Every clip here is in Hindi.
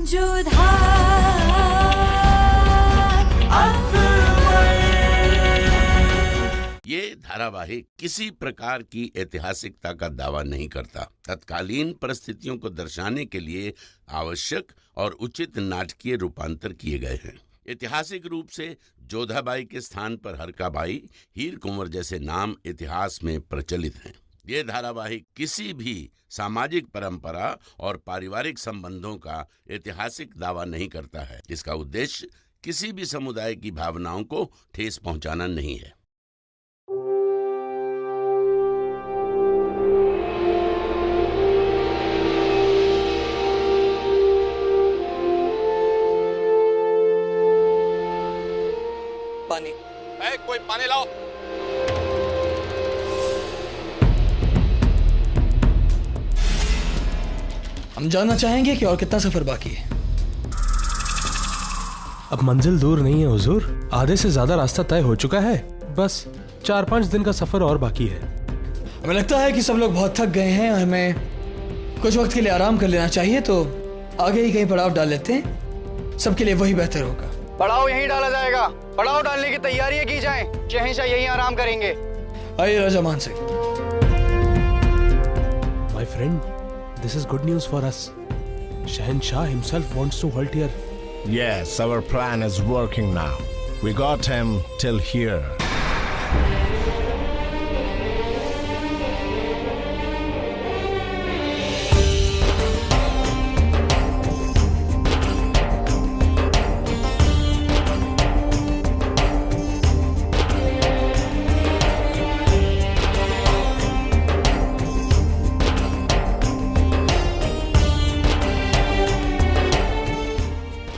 जोधा ये धारावाहिक किसी प्रकार की ऐतिहासिकता का दावा नहीं करता। तत्कालीन परिस्थितियों को दर्शाने के लिए आवश्यक और उचित नाटकीय रूपांतर किए गए हैं। ऐतिहासिक रूप से जोधाबाई के स्थान पर हरकाबाई, हीर कुंवर जैसे नाम इतिहास में प्रचलित हैं। ये धारावाहिक किसी भी सामाजिक परंपरा और पारिवारिक संबंधों का ऐतिहासिक दावा नहीं करता है। इसका उद्देश्य किसी भी समुदाय की भावनाओं को ठेस पहुंचाना नहीं है। पानी। कोई पानी लाओ। हम जानना चाहेंगे कि और कितना सफर बाकी है। अब मंजिल दूर नहीं है हुजूर, आधे से ज्यादा रास्ता तय हो चुका है। बस 4-5 दिन का सफर और बाकी है। हमें लगता है कि सब लोग बहुत थक गए हैं और हमें कुछ वक्त के लिए आराम कर लेना चाहिए, तो आगे ही कहीं पड़ाव डाल लेते हैं। सबके लिए वही बेहतर होगा। पड़ाव यहीं डाला जाएगा। पड़ाव डालने की तैयारियां की जाएं। शहंशाह यहीं आराम करेंगे। आइए राजा मान Singh. My friend, this is good news for us. Shahanshah himself wants to halt here. Yes, our plan is working now. We got him till here.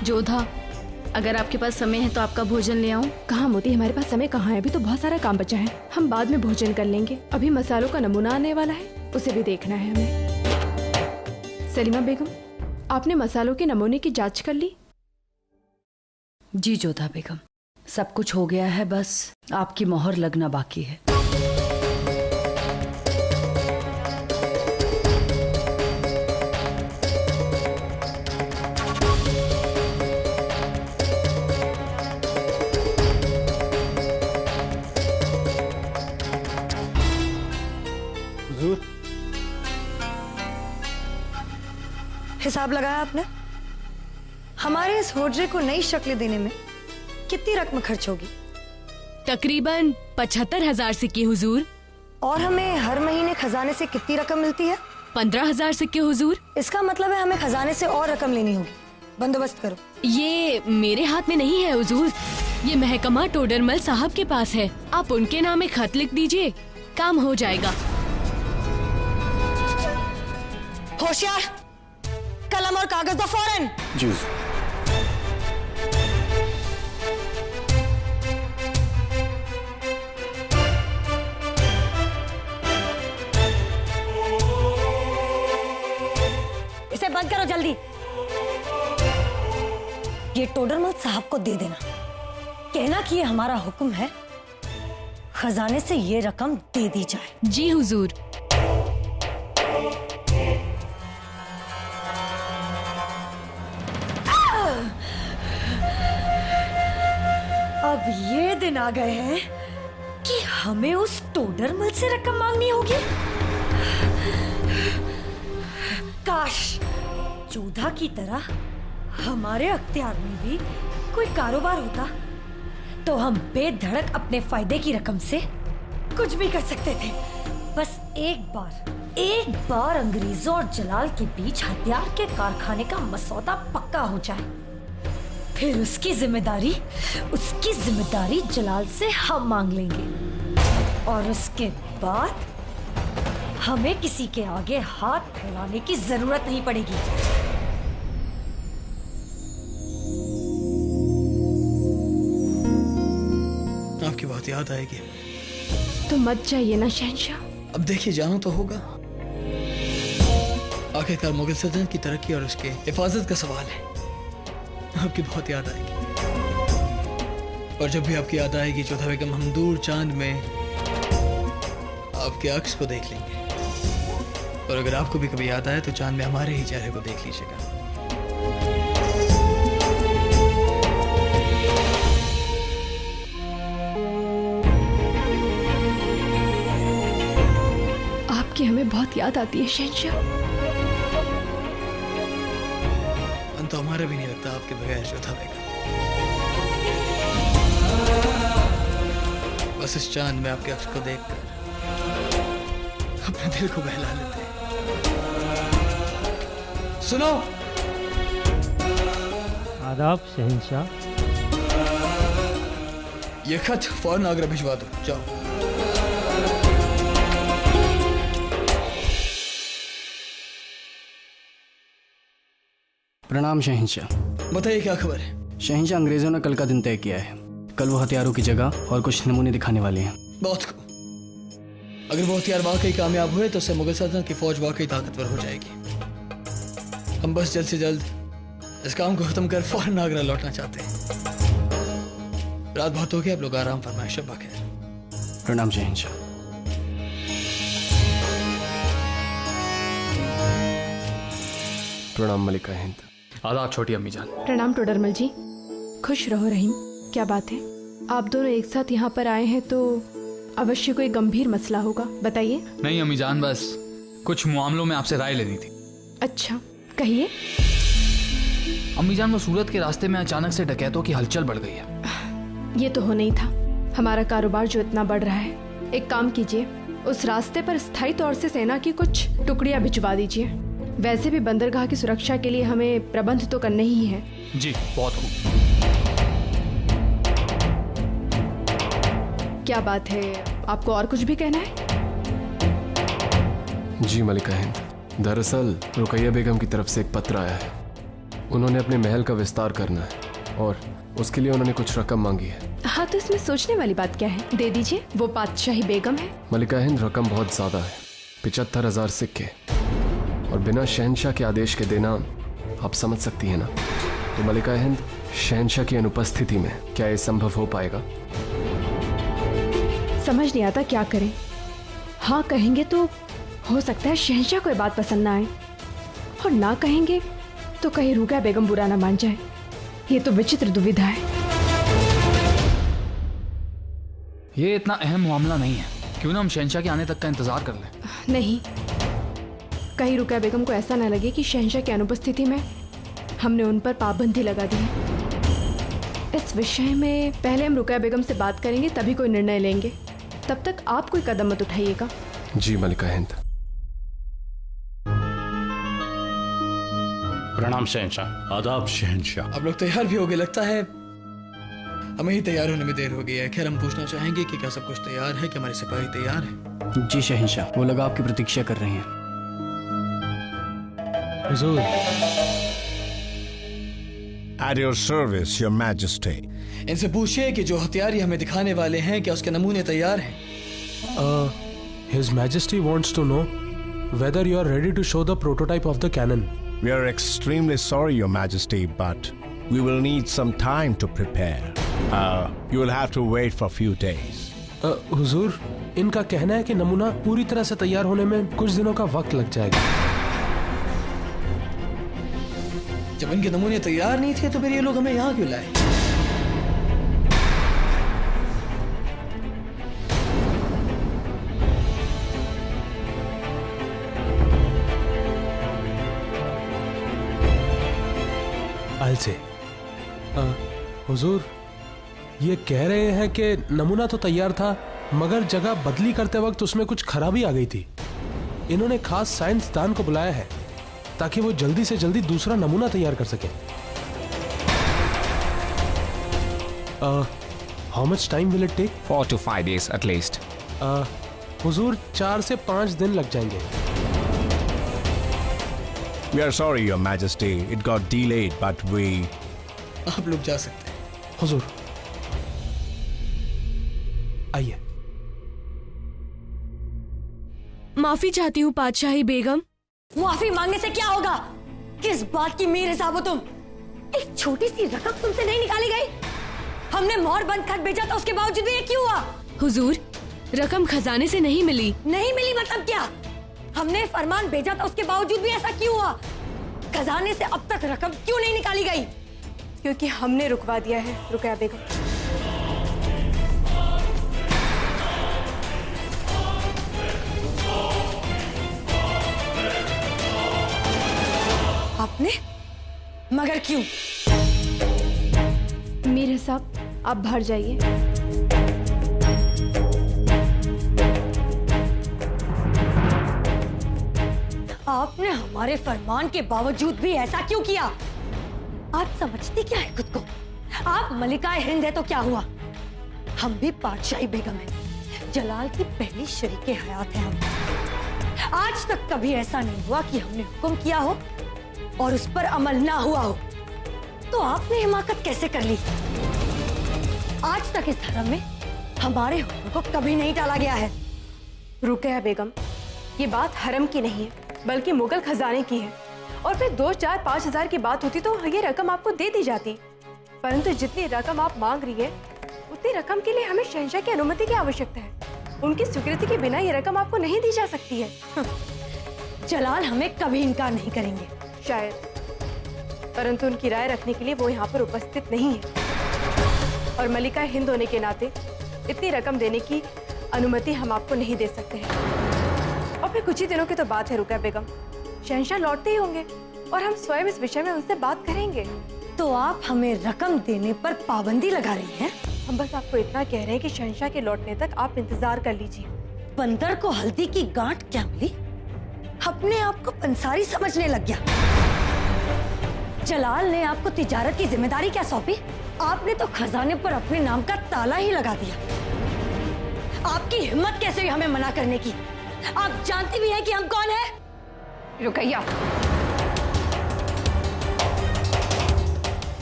Jodha, अगर आपके पास समय है तो आपका भोजन ले आऊं? कहाँ मोती, हमारे पास समय कहाँ है? अभी तो बहुत सारा काम बचा है। हम बाद में भोजन कर लेंगे। अभी मसालों का नमूना आने वाला है, उसे भी देखना है हमें। सलीमा बेगम, आपने मसालों के नमूने की जांच कर ली? जी जोधा बेगम, सब कुछ हो गया है, बस आपकी मोहर लगना बाकी है। हिसाब लगाया आपने? हमारे इस होजरे को नई शक्ल देने में कितनी रकम खर्च होगी? तकरीबन 75,000 सिक्के हुजूर। और हमें हर महीने खजाने से कितनी रकम मिलती है? 15,000 सिक्के हुजूर। इसका मतलब है हमें खजाने से और रकम लेनी होगी। बंदोबस्त करो। ये मेरे हाथ में नहीं है हुजूर, ये महकमा टोडरमल साहब के पास है। आप उनके नाम में खत लिख दीजिए, काम हो जाएगा। होशियार, कलम और कागज दो फौरन। जी। इसे बंद करो जल्दी। ये टोडरमल साहब को दे देना, कहना कि ये हमारा हुक्म है, खजाने से ये रकम दे दी जाए। जी हुजूर। अब ये दिन आ गए हैं कि हमें उस टोडरमल से रकम मांगनी होगी। काश जोधा की तरह हमारे अख्तियार में भी कोई कारोबार होता, तो हम बेधड़क अपने फायदे की रकम से कुछ भी कर सकते थे। बस एक बार अंग्रेजों और जलाल के बीच हथियार के कारखाने का मसौदा पक्का हो जाए, फिर उसकी जिम्मेदारी जलाल से हम मांग लेंगे। और उसके बाद हमें किसी के आगे हाथ फैलाने की जरूरत नहीं पड़ेगी। आपकी बात याद आएगी तो मत जाइए ना शहंशाह। अब देखिए, जाना तो होगा। आखिरकार मुगल सल्तनत की तरक्की और उसके हिफाजत का सवाल है। आपकी बहुत याद आएगी, और जब भी आपकी याद आएगी जोधा बेगम, हम दूर चांद में आपके अक्स को देख लेंगे। और अगर आपको भी कभी याद आए तो चांद में हमारे ही चेहरे को देख लीजिएगा। बहुत याद आती है शहंशाह। मन तो हमारा भी नहीं लगता आपके बगैर जोधा बेगम। बस इस चांद में आपके अक्स को देखकर अपने दिल को बहला लेते हैं। सुनो, आदाब शहंशाह। ये खत फौरन आगरा भिजवा दो, जाओ। प्रणाम शहंशाह। बताइए क्या खबर है? शहंशाह, अंग्रेजों ने कल का दिन तय किया है। कल वो हथियारों की जगह और कुछ नमूने दिखाने वाले हैं। बहुत खूब। अगर वो हथियार वाकई कामयाब हुए तो उससे मुगल सल्तनत की फौज वाकई ताकतवर हो जाएगी। हम बस जल्द से जल्द इस काम को खत्म कर फौरन आगरा लौटना चाहते हैं। रात बहुत हो गई, आप लोग आराम फरमाएं। शब्बा खैर। प्रणाम शहंशाह। प्रणाम मलिका हिंद। आदाब छोटी अम्मी जान। प्रणाम टोडरमल जी। खुश रहो रहीम। क्या बात है, आप दोनों एक साथ यहाँ पर आए हैं तो अवश्य कोई गंभीर मसला होगा, बताइए। नहीं अम्मी जान, बस कुछ मामलों में आपसे राय लेनी थी। अच्छा, कहिए। अम्मी जान, वो सूरत के रास्ते में अचानक से डकैतों की हलचल बढ़ गई है। ये तो हो नहीं था। हमारा कारोबार जो इतना बढ़ रहा है, एक काम कीजिए, उस रास्ते पर स्थायी तौर से सेना की कुछ टुकड़ियां भिजवा दीजिए। वैसे भी बंदरगाह की सुरक्षा के लिए हमें प्रबंध तो करने ही है। जी, बहुत खूब। क्या बात है, आपको और कुछ भी कहना है? जी मलिका हिंद, दरअसल रुकैया बेगम की तरफ से एक पत्र आया है। उन्होंने अपने महल का विस्तार करना है और उसके लिए उन्होंने कुछ रकम मांगी है। हाँ, तो इसमें सोचने वाली बात क्या है, दे दीजिए। वो बादशाही बेगम है। मलिका हिंद, रकम बहुत ज्यादा है, 75,000 सिक्के, और बिना शहंशाह के आदेश के देना आप समझ सकती है ना। तो मलिका हिंद, शहंशाह की अनुपस्थिति में क्या ये संभव हो पाएगा? समझ नहीं आता क्या करें। हाँ कहेंगे तो हो सकता है शहंशाह को ये बात पसंद ना आए, और ना कहेंगे तो कहीं रुकैया बेगम बुरा ना मान जाए। ये तो विचित्र दुविधा है। ये इतना अहम मामला नहीं है, क्यों ना हम शहंशाह के आने तक का इंतजार कर लें। नहीं, कहीं रुकैया बेगम को ऐसा ना लगे कि शहंशाह की अनुपस्थिति में हमने उन पर पाबंदी लगा दी है। इस विषय में पहले हम रुकैया बेगम से बात करेंगे, तभी कोई निर्णय लेंगे। तब तक आप कोई कदम मत उठाइएगा। जी मलिका हिंद। प्रणाम शहंशाह। आदाब शहंशाह। आप लोग तैयार भी हो गए लगता है। हमें ही तैयार होने में देर हो गई है। खैर, हम पूछना चाहेंगे कि क्या सब कुछ तैयार है, कि हमारे सिपाही तैयार हैं? जी शहंशाह, वो लोग आपकी प्रतीक्षा कर रहे हैं। हुजूर। At your service, your majesty. इनसे पूछिए कि जो हथियार ये हमें दिखाने वाले हैं, क्या उसके नमूने तैयार हैं? His Majesty wants to know whether you are ready to show the prototype of the cannon. We are extremely sorry, your majesty, but we will need some time to prepare. You will have to wait for a few days. हुजूर, इनका कहना है कि नमूना पूरी तरह से तैयार होने में कुछ दिनों का वक्त लग जाएगा। जब इनके नमूने तैयार नहीं थे तो फिर ये लोग हमें यहाँ क्यों लाए? से हुजूर, ये कह रहे हैं कि नमूना तो तैयार था, मगर जगह बदली करते वक्त उसमें कुछ खराबी आ गई थी। इन्होंने खास साइंसदान को बुलाया है ताकि वो जल्दी से जल्दी दूसरा नमूना तैयार कर सके। How much time will it take? 4 to 5 days at least. हुजूर, 4 से 5 दिन लग जाएंगे। We are sorry, your majesty. It got delayed, but we... आप लोग जा सकते हैं। हुजूर, आइए। माफी चाहती हूँ पातशाही बेगम। माफी मांगने से क्या होगा? किस बात की मेरे हिसाब हो तुम? एक छोटी सी रकम तुमसे नहीं निकाली गई? हमने मोहर बंद खत भेजा था, उसके बावजूद भी ये क्यों हुआ? हुजूर, रकम खजाने से नहीं मिली। नहीं मिली मतलब क्या? हमने फरमान भेजा था, उसके बावजूद भी ऐसा क्यों हुआ? खजाने से अब तक रकम क्यों नहीं निकाली गई? क्योंकि हमने रुकवा दिया है रुकैया बेगम। आपने? मगर क्यों? मीर साहब, आप बाहर जाइए। आपने हमारे फरमान के बावजूद भी ऐसा क्यों किया? आप समझती क्या है खुद को? आप मलिकाए हिंद है तो क्या हुआ? हम भी पातशाही बेगम हैं। जलाल की पहली शरीके हयात है हम। आज तक कभी ऐसा नहीं हुआ कि हमने हुक्म किया हो और उस पर अमल ना हुआ हो। तो आपने हिमाकत कैसे कर ली? आज तक इस धर्म में हमारे हुक्म को कभी नहीं टाला गया है। रुकैया बेगम, ये बात हरम की नहीं है बल्कि मुगल खजाने की है। और फिर 2, 4, 5 हजार की बात होती तो ये रकम आपको दे दी जाती, परंतु जितनी रकम आप मांग रही है उतनी रकम के लिए हमें शहंशाह की अनुमति की आवश्यकता है। उनकी स्वीकृति के बिना ये रकम आपको नहीं दी जा सकती है। जलाल हमें कभी इनकार नहीं करेंगे। शायद, परंतु उनकी राय रखने के लिए वो यहाँ पर उपस्थित नहीं है और मलिका हिंद होने के नाते इतनी रकम देने की अनुमति हम आपको नहीं दे सकते हैं। और फिर कुछ ही दिनों की तो बात है रुकैया बेगम, शहंशाह लौटते ही होंगे और हम स्वयं इस विषय में उनसे बात करेंगे। तो आप हमें रकम देने पर पाबंदी लगा रही हैं? हम बस आपको इतना कह रहे हैं कि शहंशाह के लौटने तक आप इंतजार कर लीजिए। बंदर को हल्दी की गांठ क्या मिली? अपने आप को पंसारी समझने लग गया। जलाल ने आपको तिजारत की जिम्मेदारी क्या सौंपी? आपने तो खजाने पर अपने नाम का ताला ही लगा दिया। आपकी हिम्मत कैसे हुई हमें मना करने की? आप जानती भी हैं कि हम कौन हैं? रुकैया,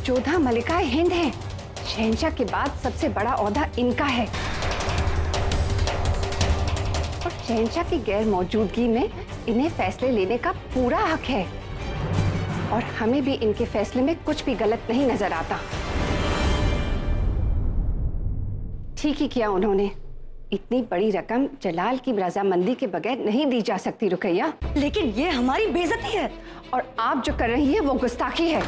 जोधा मलिकाए हिंद है। शहंशाह के बाद सबसे बड़ा ओहदा इनका है और शहंशाह की गैर मौजूदगी में इन्हें फैसले लेने का पूरा हक है और हमें भी इनके फैसले में कुछ भी गलत नहीं नजर आता। ठीक ही किया उन्होंने। इतनी बड़ी रकम जलाल की रजामंदी के बगैर नहीं दी जा सकती रुकैया। लेकिन ये हमारी बेइज्जती है और आप जो कर रही है वो गुस्ताखी है।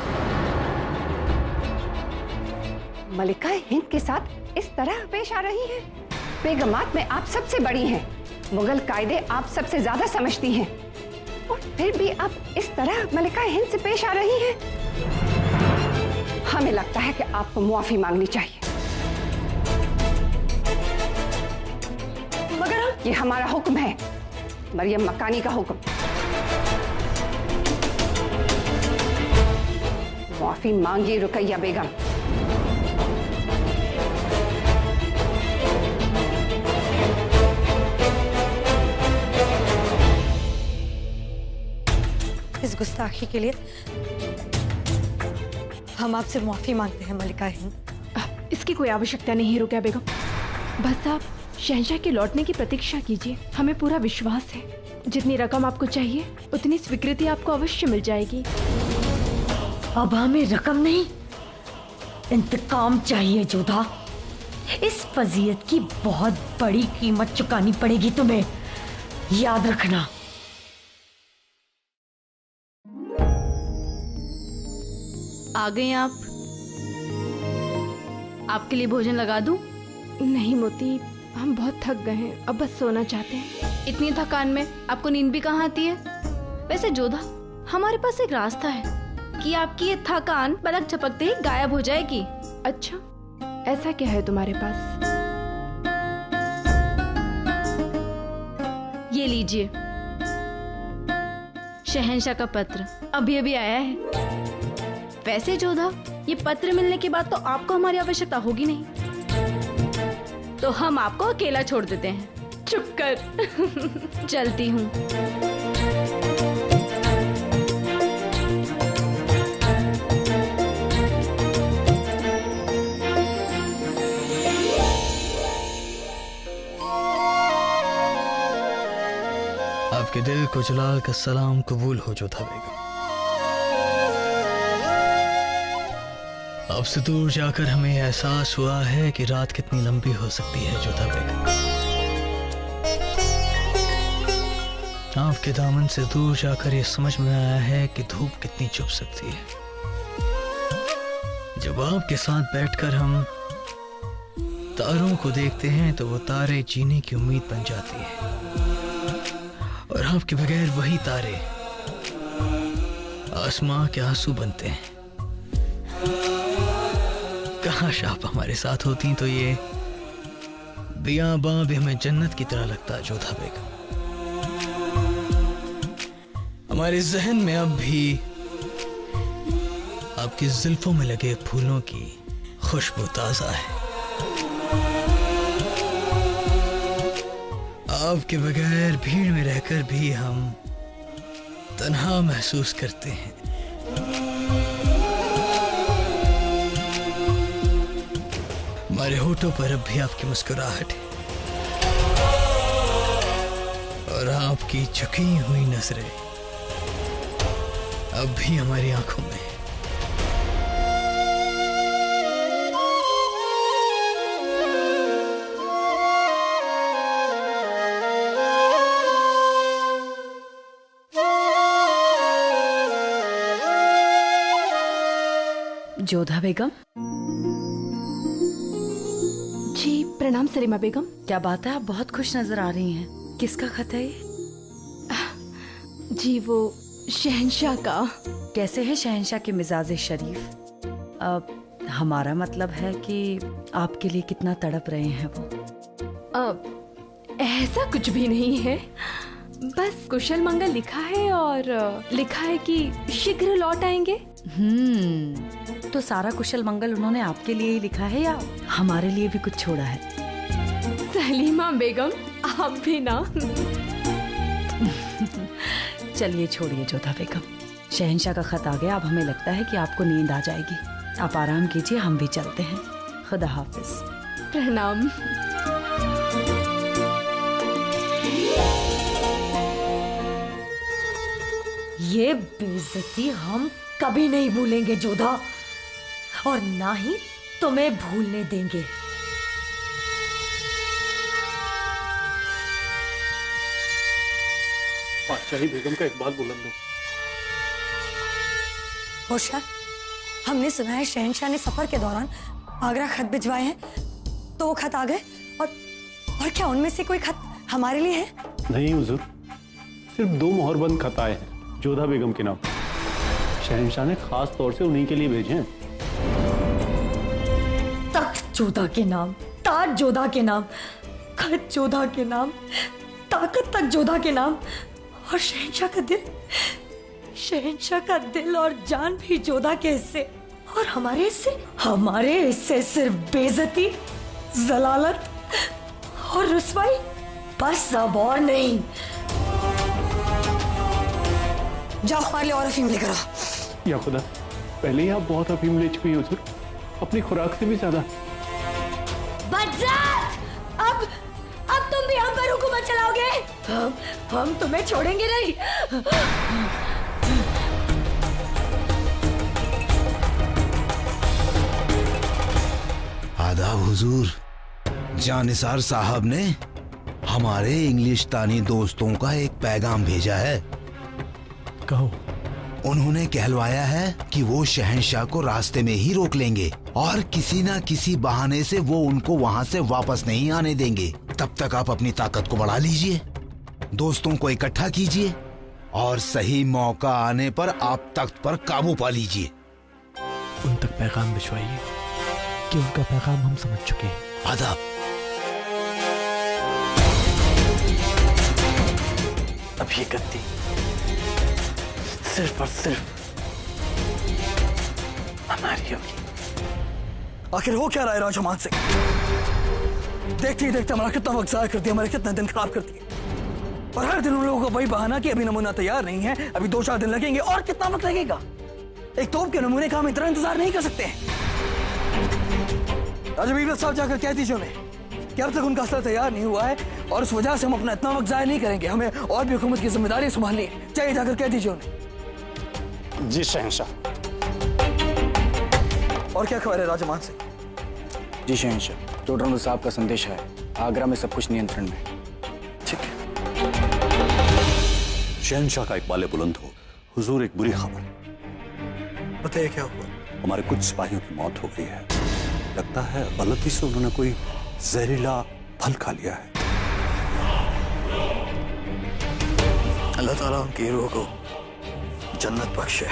मलिका हिंद के साथ इस तरह पेश आ रही हैं। बेगमात में आप सबसे बड़ी हैं, मुगल कायदे आप सबसे ज्यादा समझती हैं और फिर भी आप इस तरह मलिका हिंद से पेश आ रही हैं। हमें लगता है कि आपको मुआफी मांगनी चाहिए। मगर ये हमारा हुक्म है, मरियम मकानी का हुक्म। मुआफी मांगिए रुकैया बेगम। इस गुस्ताखी के लिए हम आपसे मुआफी मांगते हैं मलिका हिंद। इसकी कोई आवश्यकता नहीं है रुकैया बेगम, बस आप शहंशाह के लौटने की प्रतीक्षा कीजिए। हमें पूरा विश्वास है जितनी रकम आपको चाहिए उतनी स्वीकृति आपको अवश्य मिल जाएगी। अब हमें रकम नहीं, इंतकाम चाहिए जोधा। इस फजीयत की बहुत बड़ी कीमत चुकानी पड़ेगी तुम्हें, याद रखना। आ गए आप? आपके लिए भोजन लगा दूं? नहीं मोती, हम बहुत थक गए हैं, अब बस सोना चाहते हैं। इतनी थकान में आपको नींद भी कहाँ आती है? वैसे जोधा, हमारे पास एक रास्ता है कि आपकी ये थकान पलक झपकते ही गायब हो जाएगी। अच्छा, ऐसा क्या है तुम्हारे पास? ये लीजिए, शहंशाह का पत्र अभी अभी आया है। वैसे जोधा, ये पत्र मिलने के बाद तो आपको हमारी आवश्यकता होगी नहीं, तो हम आपको अकेला छोड़ देते हैं। चुप कर। चलती हूँ। आपके दिल को जलाल का सलाम कबूल हो जोधा बेगम। आपसे दूर जाकर हमें एहसास हुआ है कि रात कितनी लंबी हो सकती है जोधा बेगम। आपके दामन से दूर जाकर ये समझ में आया है कि धूप कितनी चुभ सकती है। जब आपके साथ बैठकर हम तारों को देखते हैं तो वो तारे जीने की उम्मीद बन जाती है और आपके बगैर वही तारे आसमां के आंसू बनते हैं। काश आप हमारे साथ होती तो ये बियाबां भी हमें जन्नत की तरह लगता जोधा बेगम। हमारे जहन में अब भी आपकी जुल्फों में लगे फूलों की खुशबू ताजा है। आपके बगैर भीड़ में रहकर भी हम तन्हा महसूस करते हैं। हमारे होठों पर अब भी आपकी मुस्कुराहट है और आपकी झुकी हुई नजरें अब भी हमारी आंखों में है। जोधा बेगम। जी प्रणाम सलीमा बेगम। क्या बात है, आप बहुत खुश नजर आ रही हैं। किसका खत है ये? जी वो शहंशाह का। कैसे है शहंशाह के मिजाज शरीफ? हमारा मतलब है कि आपके लिए कितना तड़प रहे हैं वो। ऐसा कुछ भी नहीं है, बस कुशल मंगल लिखा है और लिखा है कि शीघ्र लौट आएंगे। तो सारा कुशल मंगल उन्होंने आपके लिए ही लिखा है या हमारे लिए भी कुछ छोड़ा है? सलीमा बेगम आप भी ना। चलिए छोड़िए जोधा बेगम, शहंशाह का खत आ गया। अब हमें लगता है कि आपको नींद आ जाएगी। आप आराम कीजिए, हम भी चलते हैं। खुदा हाफिज। प्रणाम। ये बेइज्जती हम कभी नहीं भूलेंगे जोधा, और ना ही तुम्हें भूलने देंगे। बादशाही बेगम का इकबाल बुलंद हो। होशियार, हमने सुना है शहंशाह ने सफर के दौरान आगरा खत भिजवाए हैं, तो वो खत आ गए। और क्या उनमें से कोई खत हमारे लिए है? नहीं हुजूर, सिर्फ 2 मोहरबंद खत आए हैं जोधा बेगम के नाम। शहंशाह ने खास तौर से उन्हीं के लिए भेजे हैं। तख्त जोधा के नाम, ताज जोधा के नाम, खत जोधा के नाम, ताकत तक जोधा के नाम, और शहंशाह का दिल, शहंशाह का दिल और जान भी जोधा के हिस्से। और हमारे हिस्से सिर्फ बेइज्जती, जलालत और रुसवाई, बस अब और नहीं। जाओ हमारे लिए और अफीम लेकर आओ। या खुदा, पहले ही आप बहुत अफीम ले चुकी हैं हुजूर, अपनी खुराक से भी ज्यादा। अब तुम भी हम पर हुकूमत चलाओगे? हम तुम्हें छोड़ेंगे नहीं। आदाब हुजूर। जानिसार साहब ने हमारे इंग्लिशतानी दोस्तों का एक पैगाम भेजा है। कहो। उन्होंने कहलवाया है कि वो शहंशाह को रास्ते में ही रोक लेंगे और किसी ना किसी बहाने से वो उनको वहाँ से वापस नहीं आने देंगे। तब तक आप अपनी ताकत को बढ़ा लीजिए, दोस्तों को इकट्ठा कीजिए और सही मौका आने पर आप तख्त पर काबू पा लीजिए। उन तक पैगाम भिजवाइए कि उनका पैगाम हम समझ चुके हैं। आदाब। अब ये गद्दी सिर्फ और सिर्फ हमारी होगी। आखिर हो क्या रहा है राजमान से? देखते ही देखते हमारा कितना वक्त जाया कर दिया, हमारे कितने दिन खराब कर दिए। और हर दिन उन लोगों का वही बहाना कि अभी नमूना तैयार नहीं है, अभी 2-4 दिन लगेंगे। और कितना वक्त लगेगा? एक तोप के नमूने का हम इतना इंतजार नहीं कर सकते। राजा बीबी साहब जाकर कह दीजिए उन्हें कि अब तक उनका असला तैयार नहीं हुआ है और उस वजह से हम अपना इतना वक्त जाया नहीं करेंगे। हमें और भी हुकूमत की जिम्मेदारी संभालनी है। चाहिए जाकर कह दीजिए उन्हें। जी शहंशाह। और क्या खबर है राजमान से? जी शहंशाह, टोडरमल साहब का संदेश है, आगरा में सब कुछ नियंत्रण में। ठीक है। शहंशाह का इकबाल बुलंद हो। हुजूर, एक बुरी खबर। बताइए क्या हुआ? हमारे कुछ सिपाहियों की मौत हो गई है। लगता है गलती से उन्होंने कोई जहरीला फल खा लिया है। अल्लाह ताला उनकी रूह को जन्नत बख्शे।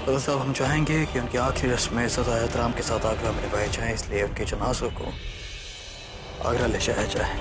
तो साहब हम चाहेंगे कि उनकी आखिरी रस्म इज़्ज़त एहतराम के साथ आगरा में निभाई जाए, इसलिए उनके जनाज़ों को आगरा ले जाया जाए।